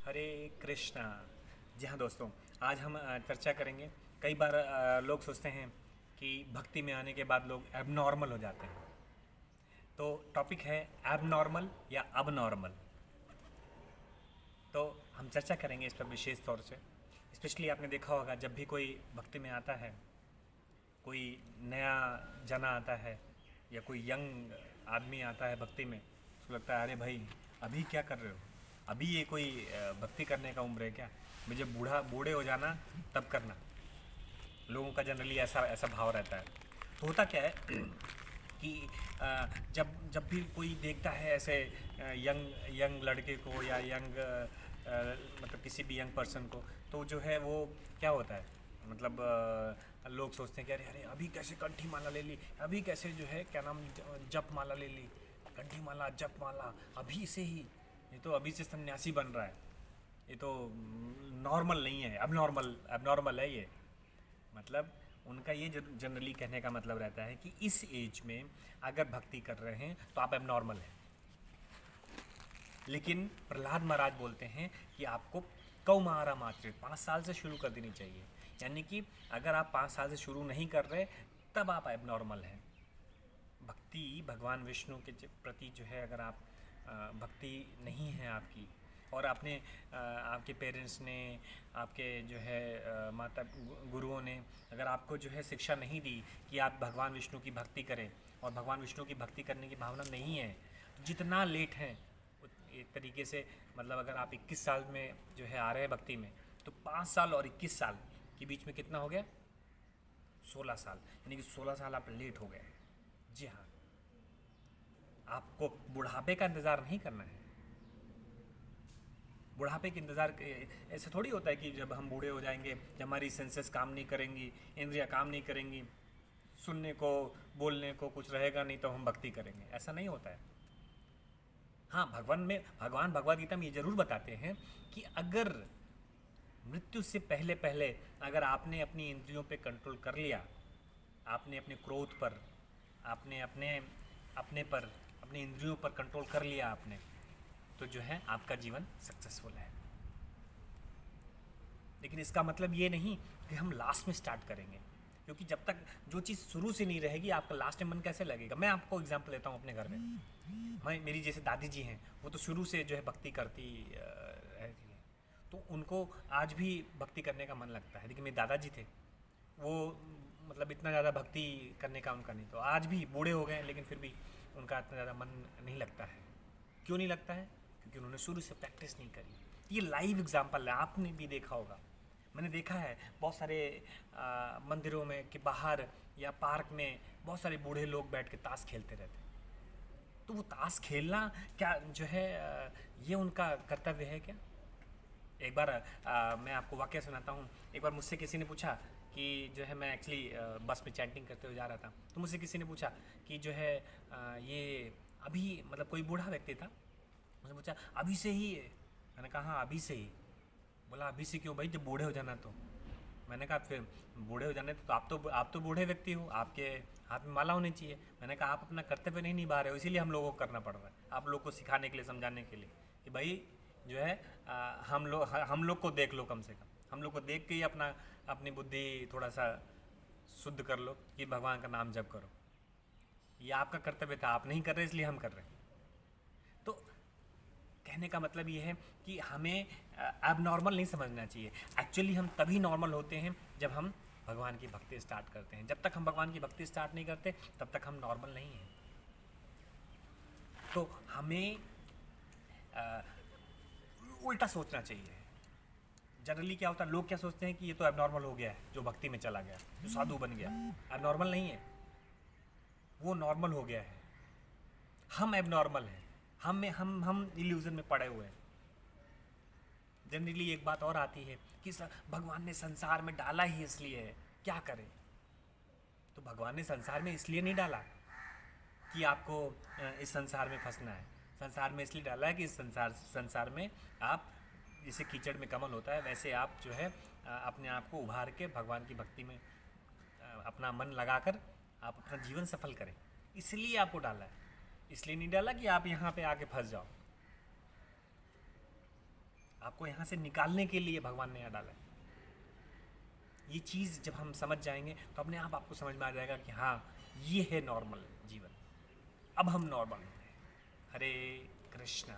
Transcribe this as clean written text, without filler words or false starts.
हरे कृष्णा। जी हाँ दोस्तों, आज हम चर्चा करेंगे। कई बार लोग सोचते हैं कि भक्ति में आने के बाद लोग एबनॉर्मल हो जाते हैं। तो टॉपिक है एबनॉर्मल या अबनॉर्मल। तो हम चर्चा करेंगे इस पर विशेष तौर से। स्पेशली आपने देखा होगा, जब भी कोई भक्ति में आता है, कोई नया जना आता है या कोई यंग आदमी आता है भक्ति में, उसको लगता है अरे भाई अभी क्या कर रहे हो, अभी ये कोई भक्ति करने का उम्र है क्या, मुझे बूढ़े हो जाना तब करना। लोगों का जनरली ऐसा ऐसा भाव रहता है। तो होता क्या है कि जब जब भी कोई देखता है ऐसे यंग यंग लड़के को या यंग मतलब किसी भी यंग पर्सन को, तो जो है वो क्या होता है, मतलब लोग सोचते हैं कि अरे अरे अभी कैसे कंठी माला ले ली, अभी कैसे जो है क्या नाम जप माला ले ली, कंठी माला जप माला अभी से ही, ये तो अभी से सन्यासी बन रहा है, ये तो नॉर्मल नहीं है, अब नॉर्मल अब नॉर्मल है ये। मतलब उनका ये जनरली कहने का मतलब रहता है कि इस एज में अगर भक्ति कर रहे हैं तो आप अब नॉर्मल हैं। लेकिन प्रहलाद महाराज बोलते हैं कि आपको कौमारा मात्र 5 साल से शुरू कर देनी चाहिए। यानी कि अगर आप 5 साल से शुरू नहीं कर रहे तब आप अब नॉर्मल हैं। भक्ति भगवान विष्णु के प्रति जो है, अगर आप भक्ति नहीं है आपकी, और आपने आपके पेरेंट्स ने, आपके जो है माता गुरुओं ने अगर आपको जो है शिक्षा नहीं दी कि आप भगवान विष्णु की भक्ति करें, और भगवान विष्णु की भक्ति करने की भावना नहीं है, तो जितना लेट है एक तरीके से, मतलब अगर आप 21 साल में जो है आ रहे हैं भक्ति में, तो 5 साल और 21 साल के बीच में कितना हो गया, 16 साल। यानी कि 16 साल आप लेट हो गए। जी हाँ, आपको बुढ़ापे का इंतज़ार नहीं करना है। बुढ़ापे के इंतज़ार ऐसे थोड़ी होता है कि जब हम बूढ़े हो जाएंगे, जब हमारी सेंसेस काम नहीं करेंगी, इंद्रियां काम नहीं करेंगी, सुनने को बोलने को कुछ रहेगा नहीं, तो हम भक्ति करेंगे, ऐसा नहीं होता है। हाँ, भगवान भगवद गीता में ये जरूर बताते हैं कि अगर मृत्यु से पहले पहले अगर आपने अपनी इंद्रियों पे कंट्रोल कर लिया, आपने अपने क्रोध पर, आपने अपने अपने पर, अपनी इंद्रियों पर कंट्रोल कर लिया आपने, तो जो है आपका जीवन सक्सेसफुल है। लेकिन इसका मतलब ये नहीं कि हम लास्ट में स्टार्ट करेंगे, क्योंकि जब तक जो चीज़ शुरू से नहीं रहेगी, आपका लास्ट में मन कैसे लगेगा। मैं आपको एग्जांपल लेता हूँ अपने घर में। मेरी जैसे दादी जी हैं, वो तो शुरू से जो है भक्ति करती रहती है, तो उनको आज भी भक्ति करने का मन लगता है। लेकिन मेरे दादाजी थे, वो मतलब इतना ज़्यादा भक्ति करने का उनका नहीं, तो आज भी बूढ़े हो गए लेकिन फिर भी उनका इतना ज़्यादा मन नहीं लगता है। क्यों नहीं लगता है? क्योंकि उन्होंने शुरू से प्रैक्टिस नहीं करी। ये लाइव एग्जांपल है, आपने भी देखा होगा। मैंने देखा है बहुत सारे मंदिरों में कि बाहर या पार्क में बहुत सारे बूढ़े लोग बैठ के ताश खेलते रहते हैं। तो वो ताश खेलना क्या जो है ये उनका कर्तव्य है क्या? एक बार मैं आपको वाकया सुनाता हूँ। एक बार मुझसे किसी ने पूछा कि जो है, मैं एक्चुअली बस में चैंटिंग करते हुए जा रहा था, तो मुझसे किसी ने पूछा कि जो है ये अभी, मतलब कोई बूढ़ा व्यक्ति था, उसने पूछा अभी से ही? मैंने कहा हाँ अभी से ही। बोला अभी से क्यों भाई, जब बूढ़े हो जाना तो? मैंने कहा फिर बूढ़े हो जाने तो आप तो बूढ़े व्यक्ति हो, आपके हाथ में माला होनी चाहिए। मैंने कहा आप अपना कर्तव्य नहीं निभा रहे हो, इसीलिए हम लोगों को करना पड़ रहा है, आप लोग को सिखाने के लिए, समझाने के लिए कि भाई जो है हम लोग को देख लो, कम से कम हम लोग को देख के ही अपनी बुद्धि थोड़ा सा शुद्ध कर लो कि भगवान का नाम जप करो। ये आपका कर्तव्य था, आप नहीं कर रहे इसलिए हम कर रहे हैं। तो कहने का मतलब ये है कि हमें एबनॉर्मल नहीं समझना चाहिए। एक्चुअली हम तभी नॉर्मल होते हैं जब हम भगवान की भक्ति स्टार्ट करते हैं। जब तक हम भगवान की भक्ति स्टार्ट नहीं करते तब तक हम नॉर्मल नहीं हैं। तो हमें उल्टा सोचना चाहिए। जनरली क्या होता है, लोग क्या सोचते हैं कि ये तो एबनॉर्मल हो गया है, जो भक्ति में चला गया, जो साधु बन गया। एबनॉर्मल नहीं है, वो नॉर्मल हो गया है। हम एबनॉर्मल हैं, हम इल्यूजन में पड़े हुए हैं। जनरली एक बात और आती है कि भगवान ने संसार में डाला ही इसलिए है, क्या करें। तो भगवान ने संसार में इसलिए नहीं डाला कि आपको इस संसार में फंसना है। संसार में इसलिए डाला है कि इस संसार में आप, जैसे कीचड़ में कमल होता है, वैसे आप जो है अपने आप को उभार के भगवान की भक्ति में अपना मन लगाकर आप अपना जीवन सफल करें। इसलिए आपको डाला है, इसलिए नहीं डाला कि आप यहाँ पे आके फंस जाओ। आपको यहाँ से निकालने के लिए भगवान ने यहाँ डाला है। ये चीज़ जब हम समझ जाएंगे तो अपने आप आपको समझ में आ जाएगा कि हाँ, ये है नॉर्मल जीवन, अब हम नॉर्मल हैं। हरे कृष्णा।